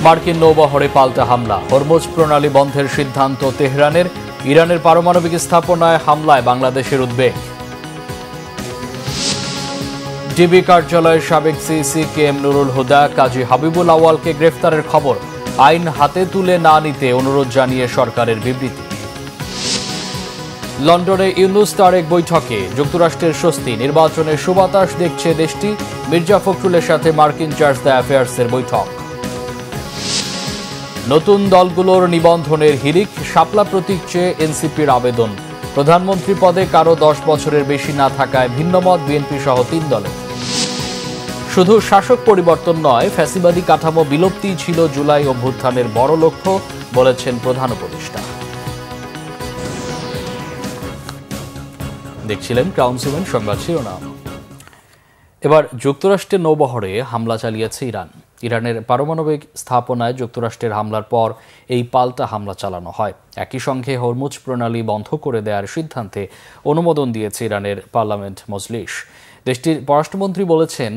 মার্কিন নৌবহরে পাল্টা হামলা, হরমুজ প্রণালী বন্ধের সিদ্ধান্ত তেহরানের। ইরানের পারমাণবিক স্থাপনায় হামলায় বাংলাদেশের উদ্বেগ। ডিবি কার্যালয়ের সাবেক CEC K M Nurul Huda কাজী হাবিবুল আওয়ালকে গ্রেফতারের খবর। আইন হাতে তুলে না নিতে অনুরোধ জানিয়ে সরকারের বিবৃতি। লন্ডনে ইউনুস তারেক বৈঠকে যুক্তরাষ্ট্রের স্বস্তি, নির্বাচনের সুবাতাস দেখছে দেশটি। মির্জা ফখরুলের সাথে মার্কিন চার্জ দ্য অ্যাফেয়ার্সের বৈঠক। নতুন দলগুলোর নিবন্ধনের হিড়িক, শাপলা প্রতীক চেয়ে এনসিপির আবেদন। প্রধানমন্ত্রী পদে কারো 10 বছরের বেশি না থাকায় ভিন্নমত বিএনপি সহ 3 দলের। শুধু শাসক পরিবর্তন নয়, ফ্যাসিবাদী কাঠামো বিলুপ্তি ছিল জুলাই অভ্যুত্থানের বড় লক্ষ্য, বলেছেন প্রধান উপদেষ্টা। দেখছিলেন ক্রাউন 7 সংবাদ শিরোনাম। এবার যুক্তরাষ্ট্রের নৌবহরে হামলা চালিয়েছে ইরান। ইরানের পারমাণবিক স্থাপনায় যুক্তরাষ্ট্রের হামলার পর এই পাল্টা হামলা চালানো হয়। একই সঙ্গে হরমুজ প্রণালী বন্ধ করে দেওয়ার সিদ্ধান্তে অনুমোদন দিয়েছে ইরানের পার্লামেন্ট মজলিস। দেশটির পররাষ্ট্রমন্ত্রী বলেছেন,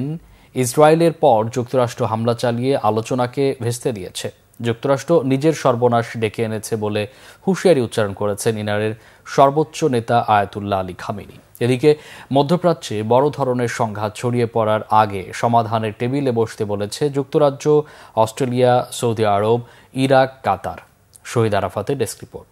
ইসরায়েলের পর যুক্তরাষ্ট্র হামলা চালিয়ে আলোচনাকে ভেস্তে দিয়েছে। যুক্তরাষ্ট্র নিজের সর্বনাশ ডেকে এনেছে বলে হুঁশিয়ারি উচ্চারণ করেছেন ইরানের সর্বোচ্চ নেতা আয়াতুল্লাহ আলী খামেনি। এদিকে মধ্যপ্রাচ্যে বড় ধরনের সংঘাত ছড়িয়ে পড়ার আগে সমাধানের টেবিলে বসতে বলেছে যুক্তরাজ্য, অস্ট্রেলিয়া, সৌদি আরব, ইরাক, কাতার। শহীদ আরাফাতের ডেস্ক রিপোর্ট।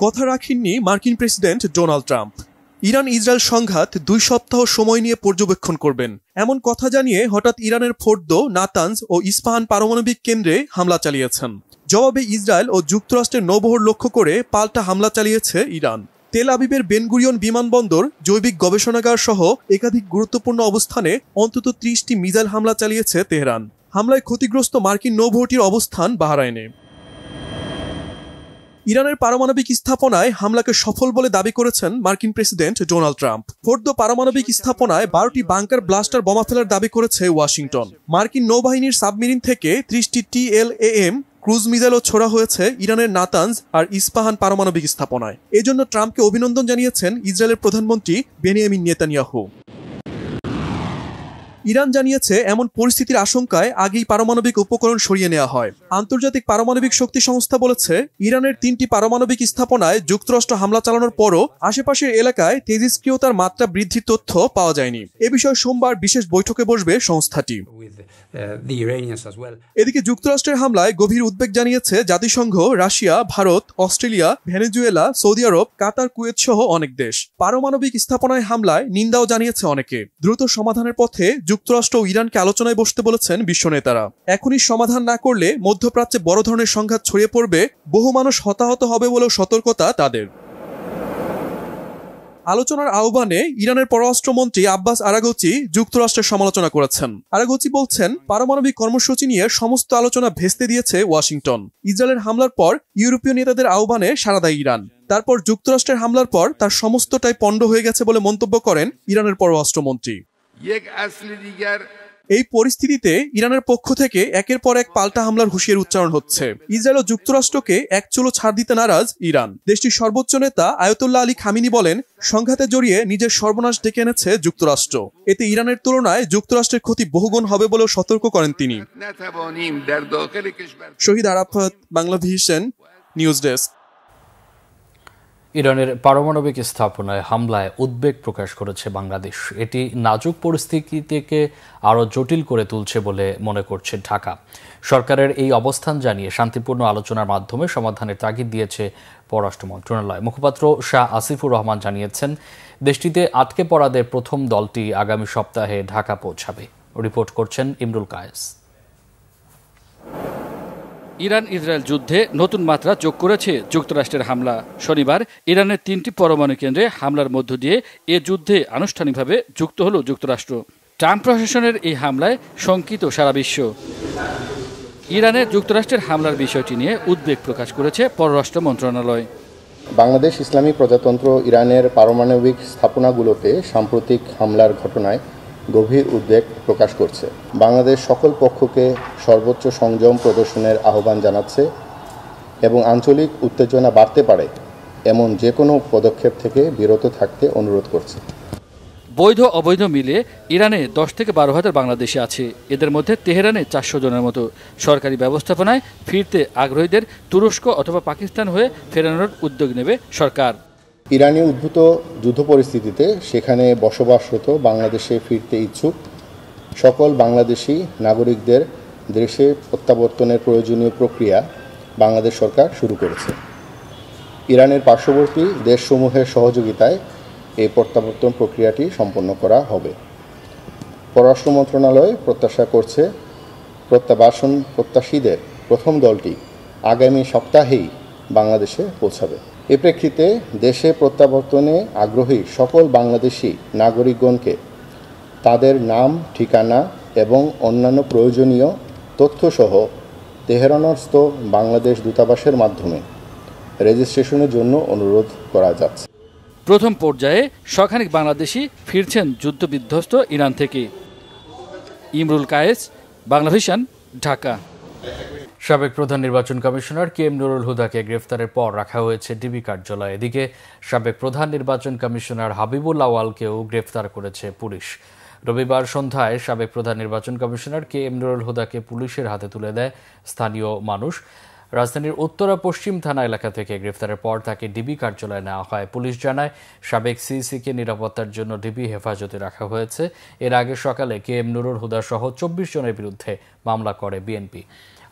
কথা রাখেননি মার্কিন president Donald Trump. Iran Israel সংঘাত 2 সপ্তাহ সময় নিয়ে পর্যবেক্ষণ করবেন, এমন কথা জানিয়ে হঠাৎ ইরানের ফোর্দো, নাতানজ ও ইস্পাহান পারমাণবিক কেন্দ্রে হামলা চালিয়েছেন। জবাবে ইসরায়েল ও যুক্তরাষ্ট্রের নৌবহর লক্ষ্য করে পাল্টা হামলা চালিয়েছে ইরান। তেল আবিবের বেনগুরিয়ন বিমানবন্দর, জৈবিক গবেষণাগার সহ একাধিক গুরুত্বপূর্ণ অবস্থানে অন্তত 30টি মিসাইল হামলা চালিয়েছে তেহরান। হামলায় ক্ষতিগ্রস্ত মার্কিন নৌবহরটির অবস্থান বাহরাইনে। ইরানের পারমাণবিক স্থাপনায় হামলাকে সফল বলে দাবি করেছেন মার্কিন প্রেসিডেন্ট ডোনাল্ড ট্রাম্প। ফোর্দো পারমাণবিক স্থাপনায় 12টি বাংকার ব্লাস্টার বোমা ফেলার দাবি করেছে ওয়াশিংটন। মার্কিন নৌবাহিনীর সাবমেরিন থেকে 30টি TLAM ক্রুজ মিসাইলও ছোড়া হয়েছে ইরানের নাতানজ আর ইস্পাহান পারমাণবিক স্থাপনায়। এজন্য ট্রাম্পকে অভিনন্দন জানিয়েছেন ইসরায়েলের প্রধানমন্ত্রী বেনিয়ামিন নেতানিয়াহু। ইরান জানিয়েছে, এমন পরিস্থিতির আশঙ্কায় আগেই পারমাণবিক উপকরণ সরিয়ে নেওয়া হয়। আন্তর্জাতিক পারমাণবিক শক্তি সংস্থা বলেছে, ইরানের 3টি পারমাণবিক স্থাপনায় যুক্তরাষ্ট্র হামলা চালানোর পরও আশেপাশের এলাকায় তেজস্ক্রিয়তার মাত্রা বৃদ্ধির তথ্য পাওয়া যায়নি। এ বিষয়ে সোমবার বিশেষ বৈঠকে বসবে সংস্থাটি। এদিকে যুক্তরাষ্ট্রের হামলায় গভীর উদ্বেগ জানিয়েছে জাতিসংঘ, Russia, Bharat, Australia, Venezuela, Saudi Arab, Qatar, Kuwait সহ অনেক দেশ। পারমাণবিক স্থাপনায় হামলায় নিন্দাও জানিয়েছে অনেকে। দ্রুত সমাধানের পথে যুক্তরাষ্ট্র ও ইরানকে আলোচনায় বসতে বলেছেন বিশ্ব নেতারা। এখনই সমাধান না করলে মধ্যপ্রাচ্যে বড় ধরনের সংঘাত ছড়িয়ে পড়বে, বহু মানুষ হতাহত হবে বলেও সতর্কতা তাদের। আলোচনার আহ্বানে ইরানের পররাষ্ট্রমন্ত্রী আব্বাস আরাগচি যুক্তরাষ্ট্রের সমালোচনা করেছেন। আরাগচি বলছেন, পারমাণবিক কর্মসূচি নিয়ে সমস্ত আলোচনা ভেস্তে দিয়েছে ওয়াশিংটন। ইসরায়েলের হামলার পর ইউরোপীয় নেতাদের আহ্বানে সাড়া দেয় ইরান। তারপর যুক্তরাষ্ট্রের হামলার পর তার সমস্তটাই পণ্ড হয়ে গেছে বলে মন্তব্য করেন ইরানের পররাষ্ট্রমন্ত্রী। এই পরিস্থিতিতে ইরানের পক্ষ থেকে একের পর এক পাল্টা হামলার হুঁশিয়ারি উচ্চারণ হচ্ছে। ইসরায়েল ও যুক্তরাষ্ট্রকে এক চুলো ছাড় দিতে নারাজ ইরান। দেশটির সর্বোচ্চ নেতা আয়াতুল্লাহ আলী খামেনি বলেন, সংঘাতে জড়িয়ে নিজের সর্বনাশ ডেকে এনেছে যুক্তরাষ্ট্র। এতে ইরানের তুলনায় যুক্তরাষ্ট্রের ক্ষতি বহুগুণ হবে বলেও সতর্ক করেন তিনি। শহীদ আরাফাত, বাংলাভিশন নিউজ ডেস্ক। ইরানের পারমাণবিক স্থাপনায় হামলায় উদ্বেগ প্রকাশ করেছে বাংলাদেশ। এটি নাজুক পরিস্থিতিকে আরও জটিল করে তুলছে বলে মনে করছে ঢাকা। সরকারের এই অবস্থান জানিয়ে শান্তিপূর্ণ আলোচনার মাধ্যমে সমাধানের তাগিদ দিয়েছে পররাষ্ট্র মন্ত্রণালয়। মুখপাত্র শাহ আসিফুর রহমান জানিয়েছেন, দেশটিতে আটকে পড়াদের প্রথম দলটি আগামী সপ্তাহে ঢাকা পৌঁছাবে। রিপোর্ট করছেন ইমরুল কায়েস। ইরান ইসরায়েল যুদ্ধে নতুন মাত্রা যোগ করেছে যুক্তরাষ্ট্রের হামলা। শনিবার ইরানের 3টি পরমাণু কেন্দ্রে হামলার মধ্য দিয়ে এ যুদ্ধে আনুষ্ঠানিকভাবে যুক্ত হল যুক্তরাষ্ট্র। ট্রাম্প প্রশাসনের এই হামলায় শঙ্কিত সারা বিশ্ব। ইরানে যুক্তরাষ্ট্রের হামলার বিষয়টি নিয়ে উদ্বেগ প্রকাশ করেছে পররাষ্ট্র মন্ত্রণালয়। বাংলাদেশ ইসলামী প্রজাতন্ত্র ইরানের পারমাণবিক স্থাপনাগুলোতে সাম্প্রতিক হামলার ঘটনায় গভীর উদ্বেগ প্রকাশ করছে। বাংলাদেশ সকল পক্ষকে সর্বোচ্চ সংযম প্রদর্শনের আহ্বান জানাচ্ছে এবং আঞ্চলিক উত্তেজনা বাড়তে পারে এমন যে কোনো পদক্ষেপ থেকে বিরত থাকতে অনুরোধ করছে। বৈধ অবৈধ মিলে ইরানে 10 থেকে 12 হাজার বাংলাদেশি আছে। এদের মধ্যে তেহরানে 400 জনের মতো। সরকারি ব্যবস্থাপনায় ফিরতে আগ্রহীদের তুরস্ক অথবা পাকিস্তান হয়ে ফেরানোর উদ্যোগ নেবে সরকার। ইরানে উদ্ভূত যুদ্ধ পরিস্থিতিতে সেখানে বসবাসরত বাংলাদেশে ফিরতে ইচ্ছুক সকল বাংলাদেশি নাগরিকদের দেশে প্রত্যাবর্তনের প্রয়োজনীয় প্রক্রিয়া বাংলাদেশ সরকার শুরু করেছে। ইরানের পার্শ্ববর্তী দেশসমূহের সহযোগিতায় এই প্রত্যাবর্তন প্রক্রিয়াটি সম্পন্ন করা হবে। পররাষ্ট্র মন্ত্রণালয় প্রত্যাশা করছে প্রত্যাশীদের প্রথম দলটি আগামী সপ্তাহেই বাংলাদেশে পৌঁছাবে। এ প্রেক্ষিতে দেশে প্রত্যাবর্তনে আগ্রহী সকল বাংলাদেশি নাগরিকগণকে তাদের নাম, ঠিকানা এবং অন্যান্য প্রয়োজনীয় তথ্যসহ তেহরানস্থ বাংলাদেশ দূতাবাসের মাধ্যমে রেজিস্ট্রেশনের জন্য অনুরোধ করা যাচ্ছে। প্রথম পর্যায়ে শখানেক বাংলাদেশি ফিরছেন যুদ্ধবিধ্বস্ত ইরান থেকে। ইমরুল কায়েস, বাংলাভিশন, ঢাকা। সাবেক প্রধান নির্বাচন কমিশনার কে এম নুরুল হুদাকে গ্রেফতারের পর রাখা হয়েছে ডিবি কার্যালয়ে। এদিকে সাবেক প্রধান নির্বাচন কমিশনার হাবিবুল আওয়ালকেও গ্রেফতার করেছে পুলিশ। রবিবার সন্ধ্যায় সাবেক প্রধান নির্বাচন কমিশনার কে এম নুরুল হুদাকে পুলিশের হাতে তুলে দেয় স্থানীয় মানুষ। রাজধানীর উত্তরা পশ্চিম থানা এলাকা থেকে গ্রেফতারের পর তাকে ডিবি কার্যালয়ে নেওয়া হয়। পুলিশ জানায় সাবেক সিইসিকে নিরাপত্তার জন্য ডিবি হেফাজতে রাখা হয়েছে। এর আগে সকালে কে এম নুরুল হুদা সহ 24 জনের বিরুদ্ধে মামলা করে বিএনপি।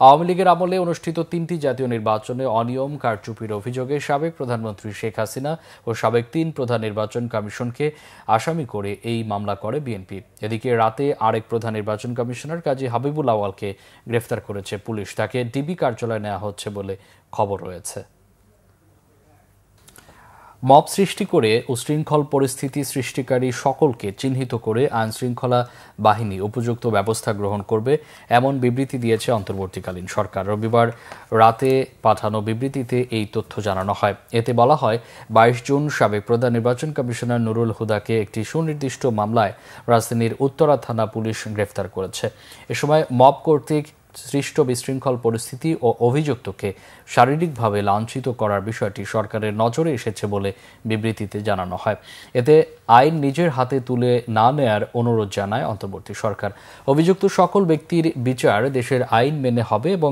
আওয়ামী লীগের আমলে অনুষ্ঠিত 3টি জাতীয় নির্বাচনে অনিয়ম কারচুপির অভিযোগে সাবেক প্রধানমন্ত্রী শেখ হাসিনা ও সাবেক 3 প্রধান নির্বাচন কমিশনকে আসামি করে এই মামলা করে বিএনপি। এদিকে রাতে আরেক প্রধান নির্বাচন কমিশনার কাজী হাবিবুল আওয়ালকে গ্রেফতার করেছে পুলিশ। তাকে ডিবি কার্যালয়ে নেওয়া হচ্ছে বলে খবর রয়েছে। মব সৃষ্টি করে উশৃঙ্খল পরিস্থিতি সৃষ্টিকারী সকলকে চিহ্নিত করে আইনশৃঙ্খলা বাহিনী উপযুক্ত ব্যবস্থা গ্রহণ করবে এমন বিবৃতি দিয়েছে অন্তর্বর্তীকালীন সরকার। রবিবার রাতে পাঠানো বিবৃতিতে এই তথ্য জানানো হয়। এতে বলা হয় 22 জুন সাবেক প্রধান নির্বাচন কমিশনার নুরুল হুদাকে একটি সুনির্দিষ্ট মামলায় রাজধানীর উত্তরা থানা পুলিশ গ্রেফতার করেছে। এ সময় মব কর্তৃক সৃষ্ট বিশৃঙ্খল পরিস্থিতি ও অভিযুক্তকে শারীরিকভাবে লাঞ্ছিত করার বিষয়টি সরকারের নজরে এসেছে বলে বিবৃতিতে জানানো হয়। এতে আইন নিজের হাতে তুলে না নেয়ার অনুরোধ জানায় অন্তর্বর্তী সরকার। অভিযুক্ত সকল ব্যক্তির বিচার দেশের আইন মেনে হবে এবং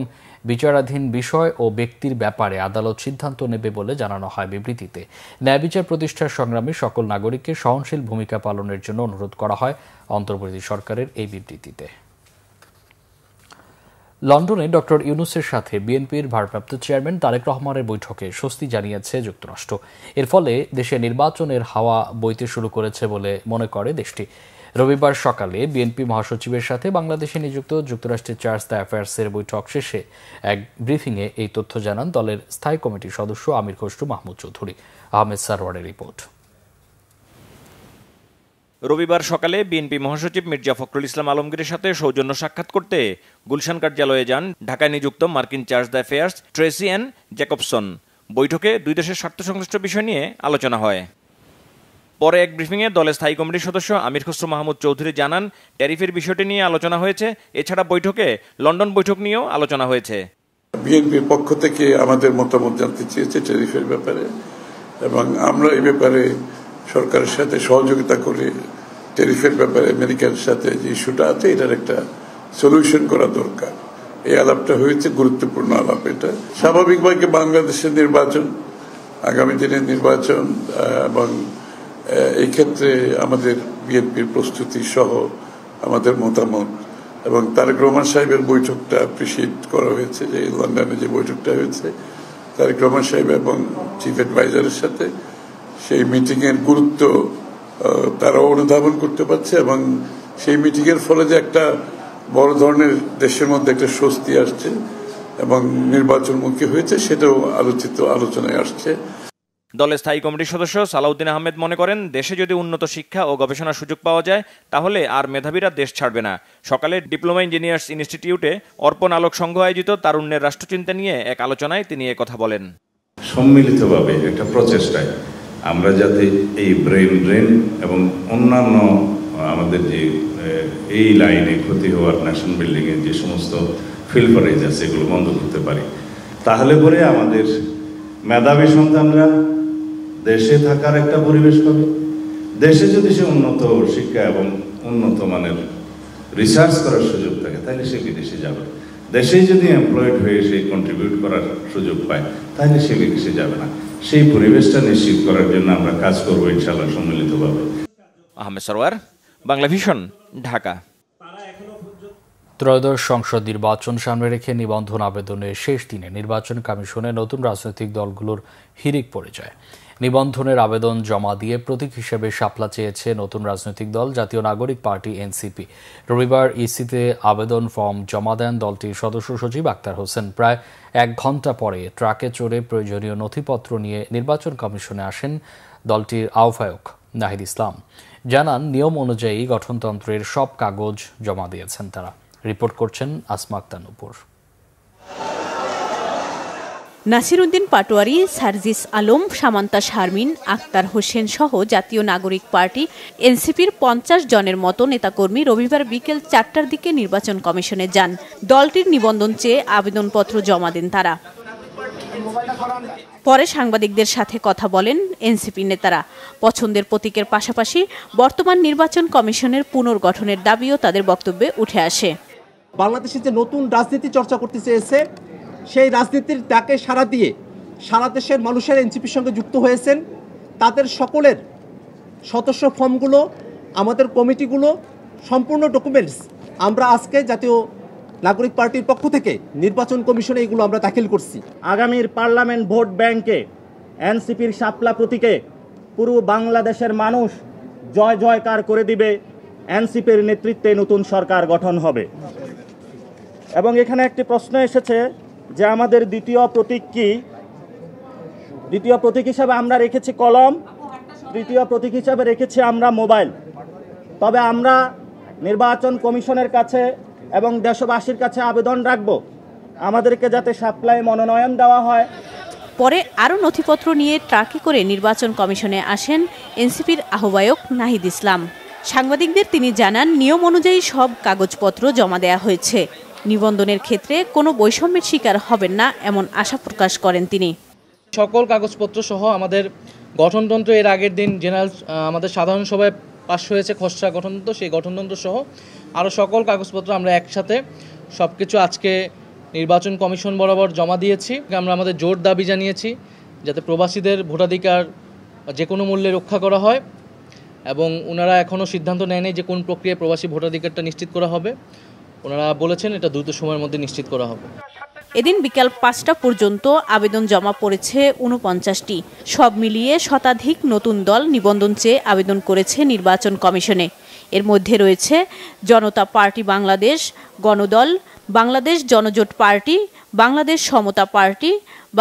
বিচারাধীন বিষয় ও ব্যক্তির ব্যাপারে আদালত সিদ্ধান্ত নেবে বলে জানানো হয় বিবৃতিতে। ন্যায় বিচার প্রতিষ্ঠার সংগ্রামে সকল নাগরিককে সহনশীল ভূমিকা পালনের জন্য অনুরোধ করা হয় অন্তর্বর্তী সরকারের এই বিবৃতিতে। লন্ডনে ডক্টর ইউনূসের সাথে বিএনপির ভারপ্রাপ্ত চেয়ারম্যান তারেক রহমানের বৈঠকে স্বস্তি জানিয়েছে যুক্তরাষ্ট্র। এর ফলে দেশে নির্বাচনের হাওয়া বইতে শুরু করেছে বলে মনে করে দেশটি। রবিবার সকালে বিএনপি মহাসচিবের সাথে বাংলাদেশে নিযুক্ত যুক্তরাষ্ট্রের চার্জ দ্য অ্যাফেয়ার্সের বৈঠক শেষে এক ব্রিফিংয়ে এই তথ্য জানান দলের স্থায়ী কমিটির সদস্য আমির খসরু মাহমুদ চৌধুরী। আহমেদ সারওয়ারের রিপোর্ট। রবিবার সকালে বিএনপি মহাসচিব মির্জা ফখরুল ইসলাম আলমগীরের সাথে সৌজন্য সাক্ষাৎ করতে গুলশান কার্যালয়ে যান ঢাকায় নিযুক্ত মার্কিন charge d' affaires Tracey Ann Jacobson. বৈঠকে দুই দেশের স্বার্থ সংশ্লিষ্ট বিষয় নিয়ে আলোচনা হয়। পরে এক ব্রিফিংয়ে দলের স্থায়ী কমিটির সদস্য আমির খসরু মাহমুদ চৌধুরী জানান ট্যারিফের বিষয়টি নিয়ে আলোচনা হয়েছে। এছাড়া বৈঠকে লন্ডন বৈঠক নিয়েও আলোচনা হয়েছে। বিএনপির পক্ষ থেকে আমাদের মতামত জানতে চেয়েছে ট্যারিফের ব্যাপারে, এবং আমরা এই ব্যাপারে সরকারের সাথে সহযোগিতা করে ট্যারিফের ব্যাপারে আমেরিকার সাথে যে ইস্যুটা আছে এটার একটা সলিউশন করা দরকার। এই আলাপটা হয়েছে, গুরুত্বপূর্ণ আলাপ এটা। স্বাভাবিকভাবে বাংলাদেশের নির্বাচন, আগামী দিনের নির্বাচন এবং এই ক্ষেত্রে আমাদের বিএনপির প্রস্তুতি সহ আমাদের মতামত এবং তারেক রহমান সাহেবের বৈঠকটা অ্যাপ্রিসিয়েট করা হয়েছে, যে লন্ডনে যে বৈঠকটা হয়েছে তারেক রহমান সাহেব এবং চিফ অ্যাডভাইজারের সাথে, সেই মিটিংয়ের গুরুত্ব তারাও অনুধাবন করতে পারছে এবং সেই মিটিংয়ের ফলে যে একটা বড় ধরনের দেশের মধ্যে একটা স্বস্তি আসছে এবং নির্বাচনমুখী হয়েছে সেটাও আলোচনায় আসছে। দলের স্থায়ী কমিটির সদস্য সালাউদ্দিন আহমেদ মনে করেন দেশে যদি উন্নত শিক্ষা ও গবেষণার সুযোগ পাওয়া যায় তাহলে আর মেধাবীরা দেশ ছাড়বে না। সকালে ডিপ্লোমা ইঞ্জিনিয়ার্স ইনস্টিটিউটে অর্পণ আলোক সংঘ আয়োজিত তারুণ্যের রাষ্ট্রচিন্তা নিয়ে এক আলোচনায় তিনি কথা বলেন। সম্মিলিতভাবে একটা প্রচেষ্টায় আমরা যাতে এই ব্রেন ড্রেন এবং অন্যান্য আমাদের যে এই লাইনে ক্ষতি হওয়ার ন্যাশন বিল্ডিংয়ের যে সমস্ত ফিল্টারেজ আছে এগুলো বন্ধ করতে পারি, তাহলে পরে আমাদের মেধাবী সন্তানরা দেশে থাকার একটা পরিবেশ পাবে, দেশে যদি সে উন্নত শিক্ষা এবং উন্নত মানের রিসার্চ করার সুযোগ থাকে তাহলে সে বিদেশে যাবে। দেশেই যদি এমপ্লয়েড হয়ে সে কন্ট্রিবিউট করার সুযোগ পায় তাহলে সে বিদেশে যাবে না। সেই পরিবেশটা নিশ্চিত করার জন্য আমরা কাজ করবো ইনশাআল্লাহ সম্মিলিতভাবে। আহমেদ সরওয়ার, বাংলা ভিশন, ঢাকা। ত্রয়োদশ সংসদ নির্বাচন সামনে রেখে নিবন্ধন আবেদনের শেষ দিনে নির্বাচন কমিশনে নতুন রাজনৈতিক দলগুলোর হিড়িক পড়ে যায়। নিবন্ধনের আবেদন জমা দিয়ে প্রতীক হিসেবে শাপলা চেয়েছে নতুন রাজনৈতিক দল জাতীয় নাগরিক পার্টি এনসিপি। রবিবার ইসিতে আবেদন ফর্ম জমা দেন দলটির সদস্য সচিব আক্তার হোসেন। প্রায় 1 ঘণ্টা পরে ট্রাকে চড়ে প্রয়োজনীয় নথিপত্র নিয়ে নির্বাচন কমিশনে আসেন দলটির আহ্বায়ক নাহিদ ইসলাম। জানান, নিয়ম অনুযায়ী গঠনতন্ত্রের সব কাগজ জমা দিয়েছেন তারা। রিপোর্ট করছেন আসমা আক্তার নূপুর। নাসিরউদ্দিন পাটোয়ারি, সার্জিস আলম, সামান্তা শারমিন, আক্তার হোসেন সহ জাতীয় নাগরিক পার্টি এনসিপির 50 জনের মতো নেতাকর্মী রবিবার বিকেল 4টার দিকে নির্বাচন কমিশনে যান। দলটির নিবন্ধন চেয়ে আবেদনপত্র জমা দেন তারা। পরে সাংবাদিকদের সাথে কথা বলেন এনসিপি নেতারা। পছন্দের প্রতীকের পাশাপাশি বর্তমান নির্বাচন কমিশনের পুনর্গঠনের দাবিও তাদের বক্তব্যে উঠে আসে। বাংলাদেশে যে নতুন রাজনীতি চর্চা করতে চেয়েছে সেই রাজনীতির ডাকে সাড়া দিয়ে সারা দেশের মানুষের এনসিপির সঙ্গে যুক্ত হয়েছেন। তাদের সকলের সদস্য ফর্মগুলো, আমাদের কমিটিগুলো, সম্পূর্ণ ডকুমেন্টস আমরা আজকে জাতীয় নাগরিক পার্টির পক্ষ থেকে নির্বাচন কমিশনে এগুলো আমরা দাখিল করছি। আগামীর পার্লামেন্ট ভোট ব্যাংকে এনসিপির শাপলা প্রতীকে পুরো বাংলাদেশের মানুষ জয় জয়কার করে দিবে। এনসিপির নেতৃত্বে নতুন সরকার গঠন হবে। এবং এখানে একটি প্রশ্ন এসেছে যে আমাদের দ্বিতীয় প্রতীক কি? দ্বিতীয় প্রতীক হিসাবে আমরা রেখেছি কলম, তৃতীয় প্রতীক হিসাবে রেখেছি আমরা মোবাইল। তবে আমরা নির্বাচন কমিশনের কাছে এবং দেশবাসীর কাছে আবেদন রাখব আমাদেরকে যাতে শাপলায় মনোনয়ন দেওয়া হয়। পরে আরও নথিপত্র নিয়ে ট্রাকে করে নির্বাচন কমিশনে আসেন এনসিপির আহ্বায়ক নাহিদ ইসলাম। সাংবাদিকদের তিনি জানান, নিয়ম অনুযায়ী সব কাগজপত্র জমা দেওয়া হয়েছে। নিবন্ধনের ক্ষেত্রে কোনো বৈষম্যের শিকার হবেন না এমন আশা প্রকাশ করেন তিনি। সকল কাগজপত্র সহ আমাদের গঠনতন্ত্র এর আগের দিন জেনারেল আমাদের সাধারণ সভায় পাশ হয়েছে খসড়া গঠনতন্ত্র, সেই গঠনতন্ত্র সহ আরও সকল কাগজপত্র আমরা একসাথে সব কিছু আজকে নির্বাচন কমিশন বরাবর জমা দিয়েছি। আমরা আমাদের জোর দাবি জানিয়েছি যাতে প্রবাসীদের ভোটাধিকার যে কোনো মূল্যে রক্ষা করা হয় এবং ওনারা এখনও সিদ্ধান্ত নেয়নি যে কোন প্রক্রিয়ায় প্রবাসী ভোটাধিকারটা নিশ্চিত করা হবে। ওনারা বলেছেন এটা দ্রুত সময়ের মধ্যে নিশ্চিত করা হবে। এদিন বিকাল 5টা পর্যন্ত আবেদন জমা পড়েছে 49টি। সব মিলিয়ে শতাধিক নতুন দল নিবন্ধন চেয়ে আবেদন করেছে নির্বাচন কমিশনে। এর মধ্যে রয়েছে জনতা পার্টি বাংলাদেশ, গণদল, বাংলাদেশ জনজোট পার্টি, বাংলাদেশ সমতা পার্টি,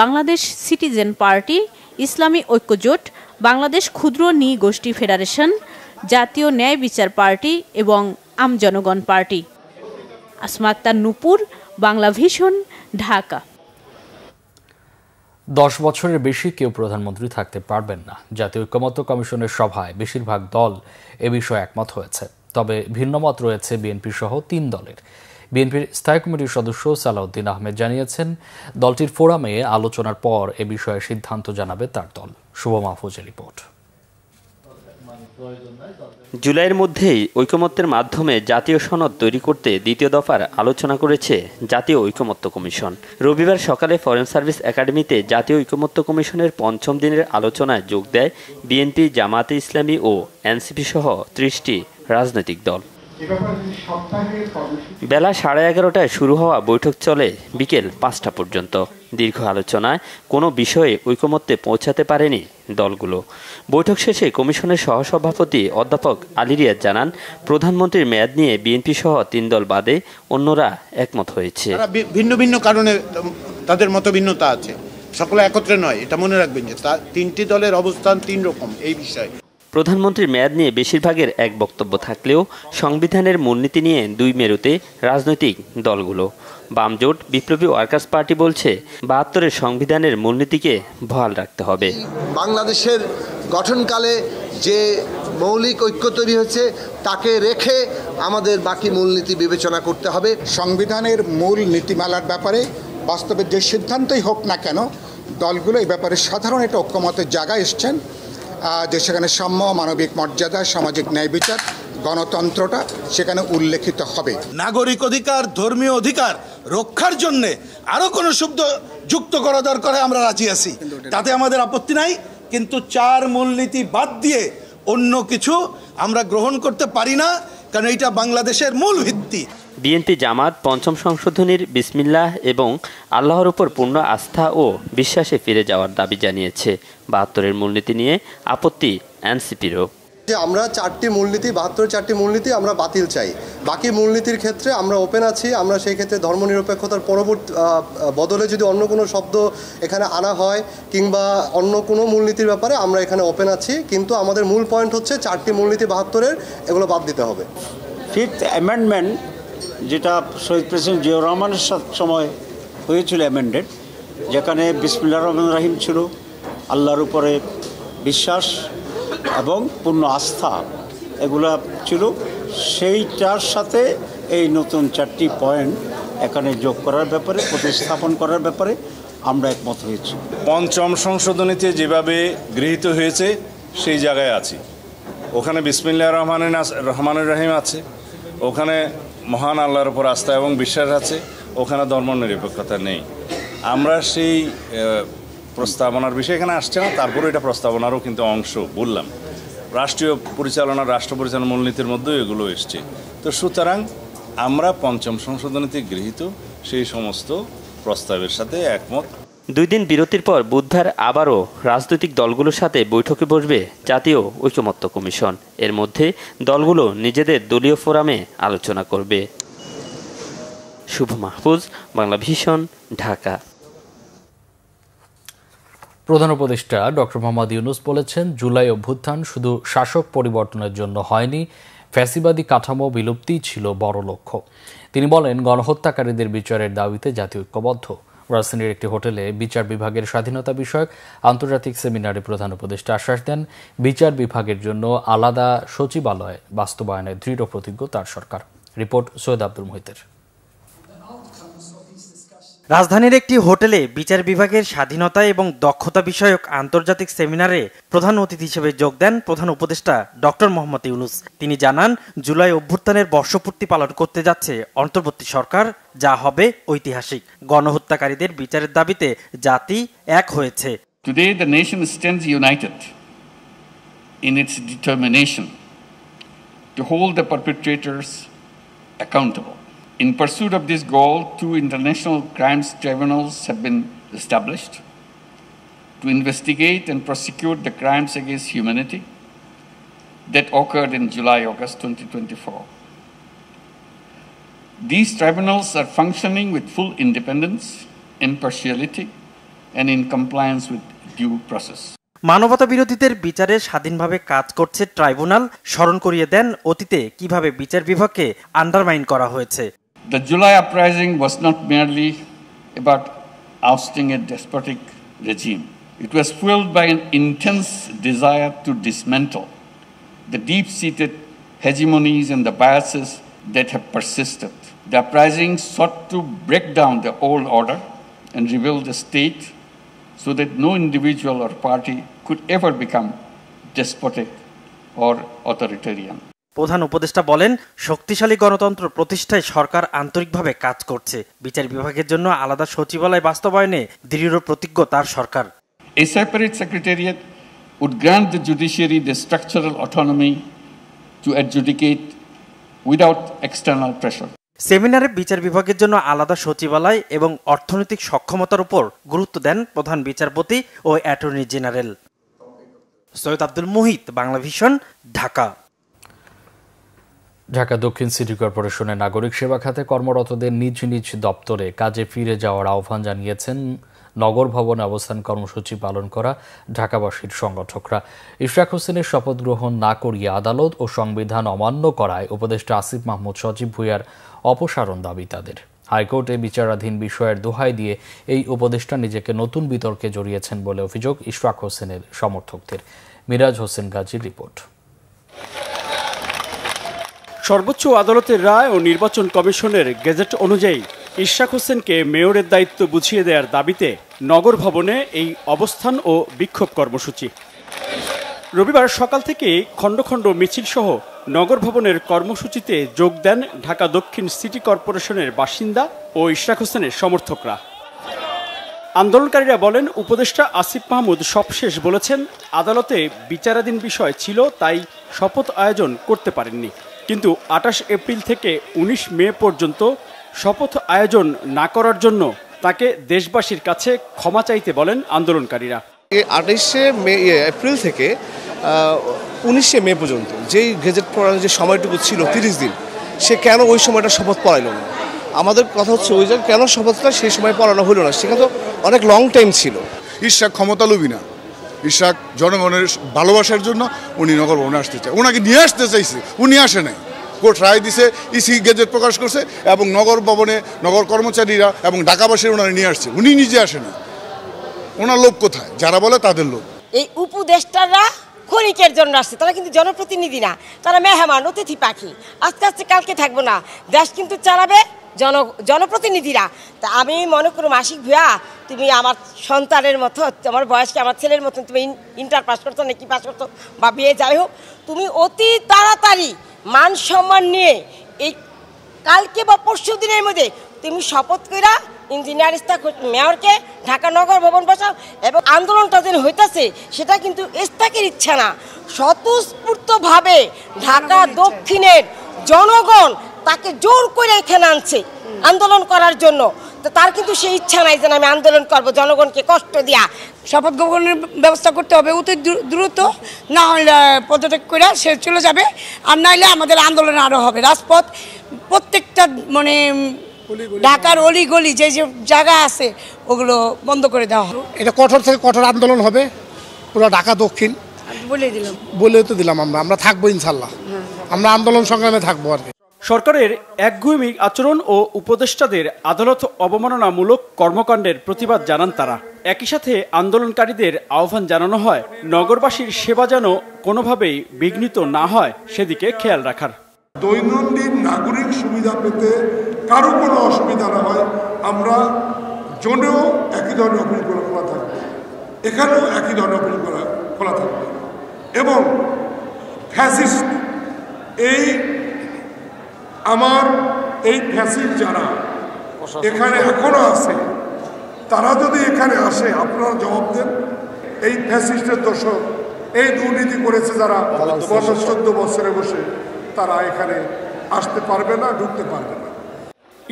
বাংলাদেশ সিটিজেন পার্টি, ইসলামী ঐক্যজোট, বাংলাদেশ ক্ষুদ্র নৃগোষ্ঠী ফেডারেশন, জাতীয় ন্যায় বিচার পার্টি এবং আমজনগণ পার্টি। আসমা আক্তার নূপুর, বাংলা ভিশন, ঢাকা। 10 বছরের বেশি কেউ প্রধানমন্ত্রী থাকতে পারবেন না। জাতীয় ঐকমত্য কমিশনের সভায় বেশিরভাগ দল এ বিষয়ে একমত হয়েছে। তবে ভিন্নমত রয়েছে বিএনপি সহ 3 দলের। বিএনপির স্থায়ী কমিটির সদস্য সালাউদ্দিন আহমেদ জানিয়েছেন, দলটির ফোরামে আলোচনার পর এ বিষয়ে সিদ্ধান্ত জানাবে তার দল। শুভ মাহফুজের রিপোর্ট। জুলাইয়ের মধ্যেই ঐকমত্যের মাধ্যমে জাতীয় সনদ তৈরি করতে দ্বিতীয় দফার আলোচনা করেছে জাতীয় ঐকমত্য কমিশন। রবিবার সকালে ফরেন সার্ভিস একাডেমিতে জাতীয় ঐকমত্য কমিশনের 5ম দিনের আলোচনায় যোগ দেয় বিএনপি, জামায়াতে ইসলামী ও এনসিপি সহ 30টি রাজনৈতিক দল। বেলা 11:30টায় শুরু হওয়া বৈঠক চলে বিকেল 5টা পর্যন্ত। দীর্ঘ আলোচনায় কোনো বিষয়ে ঐকমত্যে পৌঁছাতে পারেনি দলগুলো। বৈঠক শেষে কমিশনের সহসভাপতি অধ্যাপক আলী রিয়াদ জানান, প্রধানমন্ত্রীর মেয়াদ নিয়ে বিএনপি সহ 3 দল বাদে অন্যরা একমত হয়েছে। ভিন্ন ভিন্ন কারণে তাদের মতভিন্নতা আছে, সকলে একত্রে নয়, এটা মনে রাখবেন যে 3টি দলের অবস্থান 3 রকম এই বিষয়ে। প্রধানমন্ত্রীর মেয়াদ নিয়ে বেশিরভাগের এক বক্তব্য থাকলেও সংবিধানের মূলনীতি নিয়ে 2 মেরুতে রাজনৈতিক দলগুলো। বামজোট বিপ্লবী ওয়ার্কার্স পার্টি বলছে 72-এর সংবিধানের মূলনীতিকে বহাল রাখতে হবে। বাংলাদেশের গঠনকালে যে মৌলিক ঐক্য তৈরি হয়েছে তাকে রেখে আমাদের বাকি মূলনীতি বিবেচনা করতে হবে। সংবিধানের মূল নীতিমালার ব্যাপারে বাস্তবে যে সিদ্ধান্তই হোক না কেন, দলগুলো এই ব্যাপারে সাধারণ একটা ঐক্যমতের জায়গায় এসছেন যে সেখানে সাম্য, মানবিক মর্যাদা, সামাজিক ন্যায় বিচার, গণতন্ত্রটা সেখানে উল্লেখিত হবে। নাগরিক অধিকার, ধর্মীয় অধিকার রক্ষার জন্য আরো কোনো শব্দ যুক্ত করা দরকার, আমরা রাজি আছি, তাতে আমাদের আপত্তি নাই। কিন্তু 4 মূলনীতি বাদ দিয়ে অন্য কিছু আমরা গ্রহণ করতে পারি না, কারণ এটা বাংলাদেশের মূল ভিত্তি। বিএনপি জামাত পঞ্চম সংশোধনীর বিসমিল্লাহ এবং আল্লাহর উপর পূর্ণ আস্থা ও বিশ্বাসে ফিরে যাওয়ার দাবি জানিয়েছে। 72-এর মূলনীতি নিয়ে আপত্তি এনসিপিরও। যে আমরা 4টি মূলনীতি, 72-এর 4টি মূলনীতি আমরা বাতিল চাই। বাকি মূলনীতির ক্ষেত্রে আমরা ওপেন আছি। আমরা সেই ক্ষেত্রে ধর্মনিরপেক্ষতার পরবর্তী বদলে যদি অন্য কোনো শব্দ এখানে আনা হয় কিংবা অন্য কোনো মূলনীতির ব্যাপারে আমরা এখানে ওপেন আছি। কিন্তু আমাদের মূল পয়েন্ট হচ্ছে 4টি মূলনীতি 72-এর এগুলো বাদ দিতে হবে। 5th অ্যামেন্ডমেন্ট যেটা শহীদ প্রেসিডেন্ট জিয়াউর রহমানের সময় হয়েছিল অ্যামেন্ডেড, যেখানে বিসমিল্লাহির রহমানির রহিম ছিল, আল্লাহর উপরে বিশ্বাস এবং পূর্ণ আস্থা এগুলা ছিল, সেইটার সাথে এই নতুন 4টি পয়েন্ট এখানে যোগ করার ব্যাপারে, প্রতিস্থাপন করার ব্যাপারে আমরা একমত হয়েছি। পঞ্চম সংশোধনীতে যেভাবে গৃহীত হয়েছে সেই জায়গায় আছি। ওখানে বিসমিল্লাহির রহমানির রহিম আছে, ওখানে মহান আল্লাহর উপর আস্থা এবং বিশ্বাস আছে, ওখানে ধর্মনিরপেক্ষতা নেই। আমরা সেই প্রস্তাবনার বিষয় এখানে আসছে না, তারপরে এটা প্রস্তাবনারও কিন্তু অংশ বললাম। রাষ্ট্র পরিচালনা মূলনীতির মধ্যেও এগুলো এসছে। তো সুতরাং আমরা পঞ্চম সংশোধনীতে গৃহীত সেই সমস্ত প্রস্তাবের সাথে একমত। 2 দিন বিরতির পর বুধবার আবারও রাজনৈতিক দলগুলোর সাথে বৈঠকে বসবে জাতীয় ঐকমত্য কমিশন। এর মধ্যে দলগুলো নিজেদের দলীয় ফোরামে আলোচনা করবে। শুভ মাহফুজ, বাংলা ভিশন, ঢাকা। প্রধান উপদেষ্টা ডক্টর মোহাম্মদ ইউনূস বলেছেন, জুলাই অভ্যুত্থান শুধু শাসক পরিবর্তনের জন্য হয়নি, ফ্যাসিবাদী কাঠামো বিলুপ্তিই ছিল বড় লক্ষ্য। তিনি বলেন, গণহত্যাকারীদের বিচারের দাবিতে জাতীয় ঐক্যবদ্ধ। রাজধানীর একটি হোটেলে বিচার বিভাগের স্বাধীনতা বিষয়ক আন্তর্জাতিক সেমিনারে প্রধান উপদেষ্টা আশ্বাস দেন, বিচার বিভাগের জন্য আলাদা সচিবালয় বাস্তবায়নে দৃঢ় প্রতিজ্ঞ তার সরকার। রিপোর্ট সৈয়দ আব্দুল মুহিতের। রাজধানীর একটি হোটেলে বিচার বিভাগের স্বাধীনতা এবং দক্ষতা বিষয়ক আন্তর্জাতিক সেমিনারে প্রধান অতিথি হিসেবে যোগ দেন প্রধান উপদেষ্টা ডক্টর মোহাম্মদ ইউনূস। তিনি জানান, জুলাই অভ্যুত্থানের বর্ষপূর্তি পালন করতে যাচ্ছে অন্তর্বর্তী সরকার, যা হবে ঐতিহাসিক। গণহত্যাকারীদের বিচারের দাবিতে জাতি এক হয়েছে। Today the nation stands united in its determination to hold the perpetrators accountable. In pursuit of this goal, 2 international crimes tribunals have been established to investigate and prosecute the crimes against humanity that occurred in July-August 2024. These tribunals are functioning with full independence, impartiality, and in compliance with due process. মানবতা বিরোধীদের বিচারে স্বাধীনভাবে কাজ করছে tribunal. স্মরণ করিয়ে দেন অতীতে কিভাবে বিচার বিভাগকে আন্ডারমাইন করা হয়েছে। The July uprising was not merely about ousting a despotic regime. It was fueled by an intense desire to dismantle the deep-seated hegemonies and the biases that have persisted. The uprising sought to break down the old order and rebuild the state so that no individual or party could ever become despotic or authoritarian. প্রধান উপদেষ্টা বলেন, শক্তিশালী গণতন্ত্র প্রতিষ্ঠায় সরকার আন্তরিকভাবে কাজ করছে। বিচার বিভাগের জন্য আলাদা সচিবালয় বাস্তবায়নে দৃঢ় প্রতিজ্ঞ তার সরকার। A separate secretariat would grant the judiciary the structural autonomy to adjudicate without external pressure. সেমিনারে বিচার বিভাগের জন্য আলাদা সচিবালয় এবং অর্থনৈতিক সক্ষমতার উপর গুরুত্ব দেন প্রধান বিচারপতি ও attorney general. Syed Abdul Muhit, Bangla vision, Dhaka. Dhaka দক্ষিণ সিটি কর্পোরেশনের নাগরিক সেবা খাতে কর্মরতদের নিজ নিজ দপ্তরে কাজে ফিরে যাওয়ার আহ্বান জানিয়েছেন নগর ভবনে অবস্থান কর্মসূচি পালন করা ঢাকাবাসীর সংগঠকরা। ইশরাক হোসেনের শপথ গ্রহণ না করিয়ে আদালত ও সংবিধান অমান্য করায় উপদেষ্টা আসিফ মাহমুদ সজীব ভুঁইয়ার অপসারণ দাবি তাদের। হাইকোর্টে বিচারাধীন বিষয়ের দোহাই দিয়ে এই উপদেষ্টা নিজেকে নতুন বিতর্কে জড়িয়েছেন বলে অভিযোগ ইশরাক হোসেনের সমর্থকদের। মিরাজ হোসেন গাজীর রিপোর্ট। সর্বোচ্চ আদালতের রায় ও নির্বাচন কমিশনের গেজেট অনুযায়ী ইশরাক হোসেনকে মেয়রের দায়িত্ব বুঝিয়ে দেওয়ার দাবিতে নগর ভবনে এই অবস্থান ও বিক্ষোভ কর্মসূচি। রবিবার সকাল থেকে খণ্ড খণ্ড মিছিল সহ নগর ভবনের কর্মসূচিতে যোগ দেন ঢাকা দক্ষিণ সিটি কর্পোরেশনের বাসিন্দা ও ইশরাক হোসেনের সমর্থকরা। আন্দোলনকারীরা বলেন, উপদেষ্টা আসিফ মাহমুদ সবশেষ বলেছেন আদালতে বিচারাধীন বিষয় ছিল, তাই শপথ আয়োজন করতে পারেননি। কিন্তু 28 এপ্রিল থেকে 19 মে পর্যন্ত শপথ আয়োজন না করার জন্য তাকে দেশবাসীর কাছে ক্ষমা চাইতে বলেন আন্দোলনকারীরা। 28 এপ্রিল থেকে 19 মে পর্যন্ত যেই গেজেট পড়ানোর যে সময়টুকু ছিল 30 দিন, সে কেন ওই সময়টা শপথ পড়াইল না? আমাদের কথা হচ্ছে ওই যে কেন শপথটা সেই সময় পড়ানো হলো না, সেখানে তো অনেক লং টাইম ছিল। ইশরাক ক্ষমতা লোভী না, ইশরাক জনগণের ভালোবাসার জন্য উনি নগর ভবনে আসতে চায়, ওনাকে নিয়ে আসতে চাইছে, উনি আসে নাই। কোর্ট রায় দিছে, ইসি গেজেট প্রকাশ করছে এবং নগর ভবনে নগর কর্মচারীরা এবং ঢাকাবাসীরা ওনারা নিয়ে আসছে, উনি নিজে আসেনি। ওনার লোক কোথায়? যারা বলে তাদের লোক। এই উপদেষ্টারা ক্ষণিকের জন্য আসছে, তারা কিন্তু জনপ্রতিনিধি না, তারা মেহমান অতিথি পাখি। আস্তে আস্তে কালকে থাকবো না, দেশ কিন্তু চালাবে জনপ্রতিনিধিরা। তা আমি মনে করুম, আশিক ভাইয়া তুমি আমার সন্তানের মতো, আমার বয়সকে আমার ছেলের মতন, তুমি ইন্টার পাস করতো নাকি পাস করতো বা বিয়ে যাই হোক, তুমি অতি তাড়াতাড়ি মান সম্মান নিয়ে এই কালকে বা পরশু দিনের মধ্যে তুমি শপথ কইরা ইঞ্জিনিয়ার মেয়রকে ঢাকা নগর ভবন বসাও। এবং আন্দোলনটা যেন হইতেছে সেটা কিন্তু ইস্তাকের ইচ্ছা না, স্বতঃস্ফূর্তভাবে ঢাকা দক্ষিণের জনগণ তাকে জোর করে এখানে আনছে আন্দোলন করার জন্য। তো তার কিন্তু সেই ইচ্ছা নাই যে আমি আন্দোলন করব জনগণকে কষ্ট দিয়া। শপথ গ্রহণের ব্যবস্থা করতে হবে অতি দ্রুত, না হলে পদত্যাগ করে সে চলে যাবে, আর নাইলে আমাদের আন্দোলন আরও হবে। রাজপথ প্রত্যেকটা মানে ঢাকার অলিগলি যে যে জায়গা আছে ওগুলো বন্ধ করে দেওয়া হবে। এটা কঠোর থেকে কঠোর আন্দোলন হবে পুরো ঢাকা দক্ষিণ। বলে তো দিলাম আমরা থাকবো ইনশাল্লাহ, আমরা আন্দোলন সংগ্রামে থাকবো আর কি। সরকারের একগুঁয়েমি আচরণ ও উপদেষ্টাদের আদালত অবমাননামূলক কর্মকাণ্ডের প্রতিবাদ জানান তারা। একই সাথে আন্দোলনকারীদের আহ্বান জানানো হয় নগরবাসীর সেবা যেন কোনোভাবেই বিঘ্নিত না হয় সেদিকে খেয়াল রাখার। দৈনন্দিন নাগরিক সুবিধা পেতে কারো কোনো অসুবিধা না হয়, আমরা জোনেও একই ধরনের অফিস খোলা থাকবে, এখানেও একই ধরনের অফিস খোলা থাকবে। এবং ফ্যাসিস্ট এই ফ্যাসিস্ট যারা এখানে এখনো আছে, তারা যদি এখানে আসে আপনারা জবাব দেন। এই ফ্যাসিস্টের দোষক, এই দুর্নীতি করেছে যারা 14 বছরে বসে, তারা এখানে আসতে পারবে না, ঢুকতে পারবে না।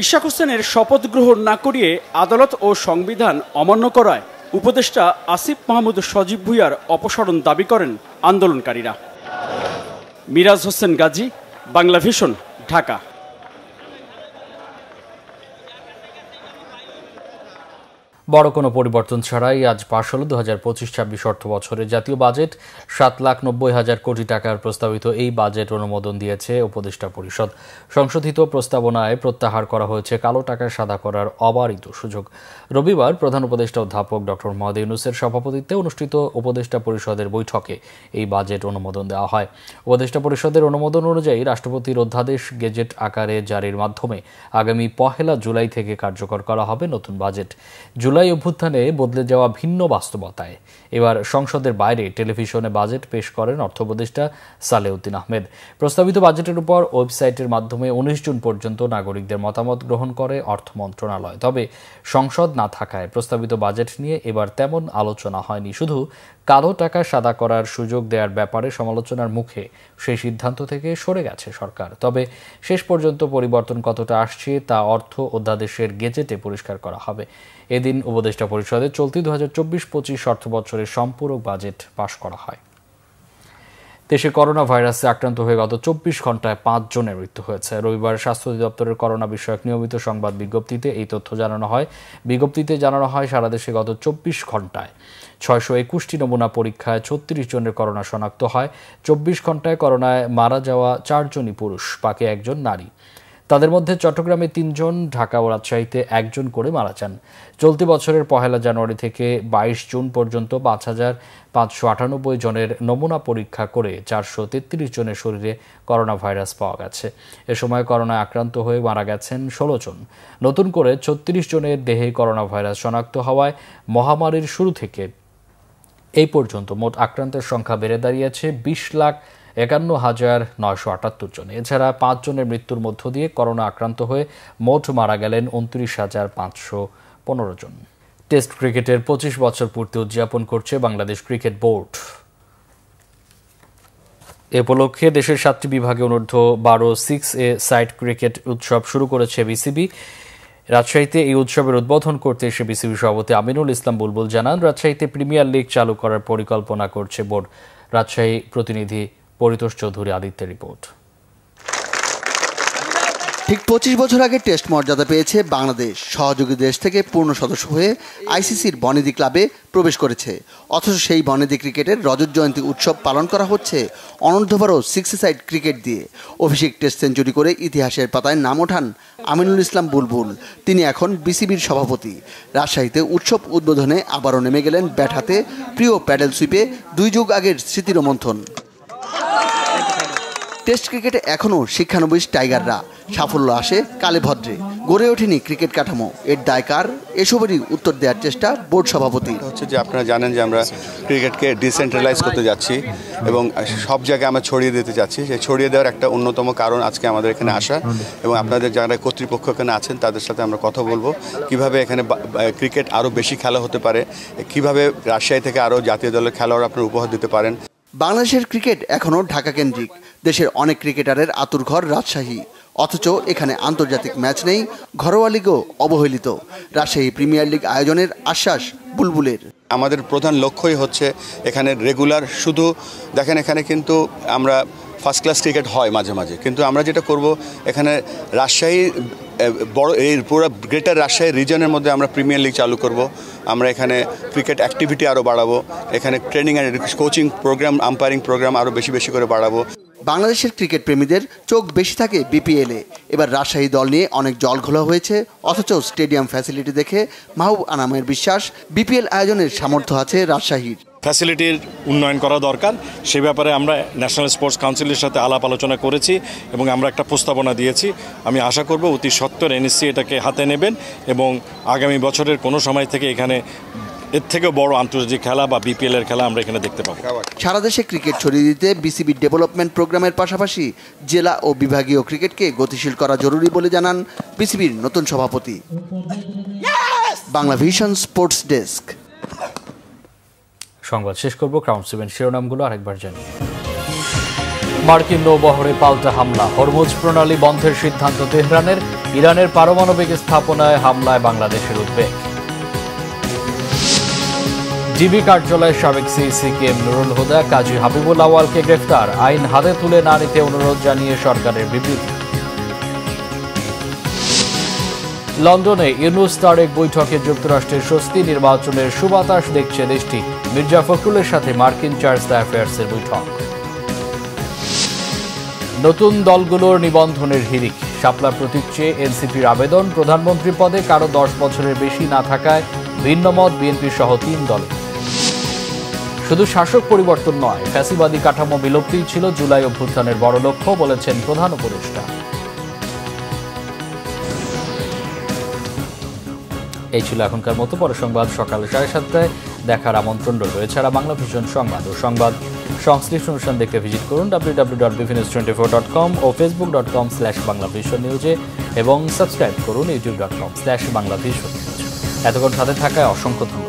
ইশরাক হোসেনের শপথ গ্রহণ না করিয়ে আদালত ও সংবিধান অমান্য করায় উপদেষ্টা আসিফ মাহমুদ সজীব ভুঁইয়ার অপসারণ দাবি করেন আন্দোলনকারীরা। মিরাজ হোসেন গাজী, বাংলা ভিশন, ঢাকা। বড় কোনো পরিবর্তন ছাড়াই আজ পাশ হল 2025-26 অর্থ বছরের জাতীয় বাজেট। 7,90,000 কোটি টাকার প্রস্তাবিত এই বাজেট অনুমোদন দিয়েছে উপদেষ্টা পরিষদ। সংশোধিত প্রস্তাবনায় প্রত্যাহার করা হয়েছে কালো টাকা সাদা করার অবারিত সুযোগ। রবিবার প্রধান উপদেষ্টা অধ্যাপক ডক্টর মোহাম্মদ ইউনূসের সভাপতিত্বে অনুষ্ঠিত উপদেষ্টা পরিষদের বৈঠকে এই বাজেট অনুমোদন দেওয়া হয়। উপদেষ্টা পরিষদের অনুমোদন অনুযায়ী রাষ্ট্রপতির অধ্যাদেশ গেজেট আকারে জারির মাধ্যমে আগামী 1 জুলাই থেকে কার্যকর করা হবে নতুন বাজেট। জুলাই অভ্যুত্থানে বদলে যাওয়া ভিন্ন বাস্তবতায় এবার সংসদের বাইরে টেলিভিশনে বাজেট পেশ করেন অর্থ উপদেষ্টা সালেউদ্দিন আহমেদ। প্রস্তাবিত বাজেটের উপর ওয়েবসাইটের মাধ্যমে 19 জুন পর্যন্ত নাগরিকদের মতামত গ্রহণ করে অর্থ মন্ত্রণালয়। তবে সংসদ না থাকায় প্রস্তাবিত বাজেট নিয়ে এবার তেমন আলোচনা হয়নি। শুধু কালো টাকা সাদা করার সুযোগ দেওয়ার ব্যাপারে সমালোচনার মুখে সেই সিদ্ধান্ত থেকে সরে গেছে সরকার। তবে শেষ পর্যন্ত পরিবর্তন কতটা আসছে তা অর্থ অধ্যাদেশের গেজেটে পরিষ্কার করা হবে। এদিন উপদেষ্টা পরিষদে চলতি 2024-25 অর্থ বছরের সম্পূরক বাজেট পাশ করা হয়। দেশে করোনা ভাইরাসে আক্রান্ত হয়ে গত 24 ঘন্টায় 5 জনের মৃত্যু হয়েছে। রবিবার স্বাস্থ্য অধিদপ্তরের করোনা বিষয়ক নিয়মিত সংবাদ বিজ্ঞপ্তিতে এই তথ্য জানানো হয়। বিজ্ঞপ্তিতে জানানো হয়, সারা দেশে গত 24 ঘন্টায় 621টি নমুনা পরীক্ষায় 36 জনের করোনা শনাক্ত হয়। 24 ঘন্টায় করোনায় মারা যাওয়া 4 জনই পুরুষ, বাকি 1 জন নারী। তাদের মধ্যে চট্টগ্রামে 3 জন, ঢাকা ও রাজশাহীতে 1 জন করে মারা যান। চলতি বছরের 1 জানুয়ারি থেকে 22 জুন পর্যন্ত 5,598 জনের নমুনা পরীক্ষা করে 433 জনের শরীরে করোনা ভাইরাস পাওয়া গেছে। এ সময় করোনায় আক্রান্ত হয়ে মারা গেছেন 16 জন। নতুন করে 36 জনের দেহে করোনা ভাইরাস শনাক্ত হওয়ায় মহামারীর শুরু থেকে এই পর্যন্ত মোট আক্রান্তের সংখ্যা বেড়ে দাঁড়িয়েছে 20,51,978 জন। এছাড়া 5 জনের মৃত্যুর মধ্য দিয়ে করোনা আক্রান্ত হয়ে মোট মারা গেলেন 29,515 জন। টেস্ট ক্রিকেটের 25 বছর পূর্তি উদযাপন করছে বাংলাদেশ ক্রিকেট বোর্ড। এ উপলক্ষে দেশের 7টি বিভাগে অনূর্ধ্ব-12 6A সাইড ক্রিকেট উৎসব শুরু করেছে বিসিবি। রাজশাহীতে এই উৎসবের উদ্বোধন করতে এসে বিসিবি সভাপতি আমিনুল ইসলাম বুলবুল জানান, রাজশাহীতে প্রিমিয়ার লিগ চালু করার পরিকল্পনা করছে বোর্ড। রাজশাহী প্রতিনিধি পরিতোষ চৌধুরী আদিত্যের রিপোর্ট। ঠিক 25 বছর আগে টেস্ট মর্যাদা পেয়েছে বাংলাদেশ। সহযোগী দেশ থেকে পূর্ণ সদস্য হয়ে আইসিসির বনেদি ক্লাবে প্রবেশ করেছে। অথচ সেই বনেদি ক্রিকেটের রজত জয়ন্তী উৎসব পালন করা হচ্ছে অনূর্ধ্ব-12 6 সাইড ক্রিকেট দিয়ে। অভিষেক টেস্ট সেঞ্চুরি করে ইতিহাসের পাতায় নাম ওঠান আমিনুল ইসলাম বুলবুল। তিনি এখন বিসিবির সভাপতি। রাজশাহীতে উৎসব উদ্বোধনে আবারও নেমে গেলেন ব্যাট হাতে। প্রিয় প্যাডেল সুইপে 2 যুগ আগের স্মৃতির মন্থন। টেস্ট ক্রিকেটে এখনও শিক্ষানবিশ টাইগাররা। সাফল্য আসে কালে ভদ্রে। গড়ে ওঠেনি ক্রিকেট কাঠামো। এর দায়কার এসবেরই উত্তর দেওয়ার চেষ্টা বোর্ড সভাপতি। হচ্ছে যে আপনারা জানেন যে আমরা ক্রিকেটকে ডিসেন্ট্রালাইজ করতে যাচ্ছি এবং সব জায়গায় আমরা ছড়িয়ে দিতে যাচ্ছি। সেই ছড়িয়ে দেওয়ার একটা অন্যতম কারণ আজকে আমাদের এখানে আসা এবং আপনাদের যারা কর্তৃপক্ষ এখানে আছেন তাদের সাথে আমরা কথা বলবো কিভাবে এখানে ক্রিকেট আরও বেশি খেলা হতে পারে, কিভাবে রাজশাহী থেকে আরও জাতীয় দলের খেলোয়াড় আপনারা উপহার দিতে পারেন। বাংলাদেশের ক্রিকেট এখনও ঢাকা কেন্দ্রিক। দেশের অনেক ক্রিকেটারের আতুরঘর রাজশাহী। অথচ এখানে আন্তর্জাতিক ম্যাচ নেই, ঘরোয়া লিগও অবহেলিত। রাজশাহী প্রিমিয়ার লিগ আয়োজনের আশ্বাস বুলবুলের। আমাদের প্রধান লক্ষ্যই হচ্ছে এখানে রেগুলার, শুধু দেখেন এখানে কিন্তু আমরা ফার্স্ট ক্লাস ক্রিকেট হয় মাঝে মাঝে, কিন্তু আমরা যেটা করব এখানে রাজশাহী বড় এই পুরো গ্রেটার রাজশাহী রিজনের মধ্যে আমরা প্রিমিয়ার লিগ চালু করব। আমরা এখানে ক্রিকেট অ্যাক্টিভিটি আরও বাড়াবো, এখানে training and coaching program, umpiring program আরও বেশি করে বাড়াবো। বাংলাদেশের ক্রিকেট প্রেমীদের চোখ বেশি থাকে বিপিএলে। এবার রাজশাহী দল নিয়ে অনেক জলঘোলা হয়েছে। অথচ স্টেডিয়াম ফ্যাসিলিটি দেখে মাহবুব আনামের বিশ্বাস, বিপিএল আয়োজনের সামর্থ্য আছে রাজশাহীর। ফ্যাসিলিটির উন্নয়ন করা দরকার, সে ব্যাপারে আমরা ন্যাশনাল স্পোর্টস কাউন্সিলের সাথে আলাপ আলোচনা করেছি এবং আমরা একটা প্রস্তাবনা দিয়েছি। আমি আশা করব অতি সত্বর এনএসসি এটাকে হাতে নেবেন এবং আগামী বছরের কোনো সময় থেকে এখানে এর থেকেও বড় আন্তর্জাতিক খেলা বা বিপিএল এর খেলা আমরা এখানে দেখতে পাবো। সারা দেশে ক্রিকেট ছড়িয়ে দিতে বিসিবি ডেভেলপমেন্ট প্রোগ্রামের পাশাপাশি জেলা ও বিভাগীয় ক্রিকেটকে গতিশীল করা জরুরি বলে জানান বিসিবির নতুন সভাপতি। Bangla vision sports desk. সংবাদ শেষ করব ক্রাউন 7 শিরোনামগুলো আরেকবার জানিয়ে। মার্কিন নৌবহরে পাল্টা হামলা, হরমুজ প্রণালী বন্ধের সিদ্ধান্ত তেহরানের। ইরানের পারমাণবিক স্থাপনায় হামলায় বাংলাদেশের উদ্বেগ। ডিবি কার্যালয়ের সাবেক CEC K M Nurul Huda, কাজী হাবিবুল আওয়ালকে গ্রেফতার। আইন হাতে তুলে না নিতে অনুরোধ জানিয়ে সরকারের বিবৃতি। লন্ডনে ইউনুস তারেক বৈঠকে যুক্তরাষ্ট্রের স্বস্তি, নির্বাচনের সুবাতাস দেখছে দেশটি। মির্জা ফখরুলের সাথে মার্কিন চার্জ অ্যাফেয়ার্সের বৈঠক। নতুন দলগুলোর নিবন্ধনের হিড়িক, শাপলা প্রতীক চেয়ে এনসিপির আবেদন। প্রধানমন্ত্রী পদে কারো 10 বছরের বেশি না থাকায় ভিন্নমত বিএনপি সহ 3 দলে। শুধু শাসক পরিবর্তন নয়, ফ্যাসিবাদী কাঠামো বিলুপ্তিই ছিল জুলাই অভ্যুত্থানের বড় লক্ষ্য, বলেছেন প্রধান উপদেষ্টা। এই ছিল এখনকার মতো। পরে সংবাদ সকাল 7:30 দেখার আমন্ত্রণ রইল। এছাড়া বাংলা ভিশন সংবাদ ও সংবাদ সংশ্লিষ্ট অনুষ্ঠান দেখতে ভিজিট করুন www.bvnews24.com ও facebook.com/banglavisionnews এবং সাবস্ক্রাইব করুন youtube.com/banglavision। এতক্ষণ সাথে থাকায় অসংখ্য ধন্যবাদ।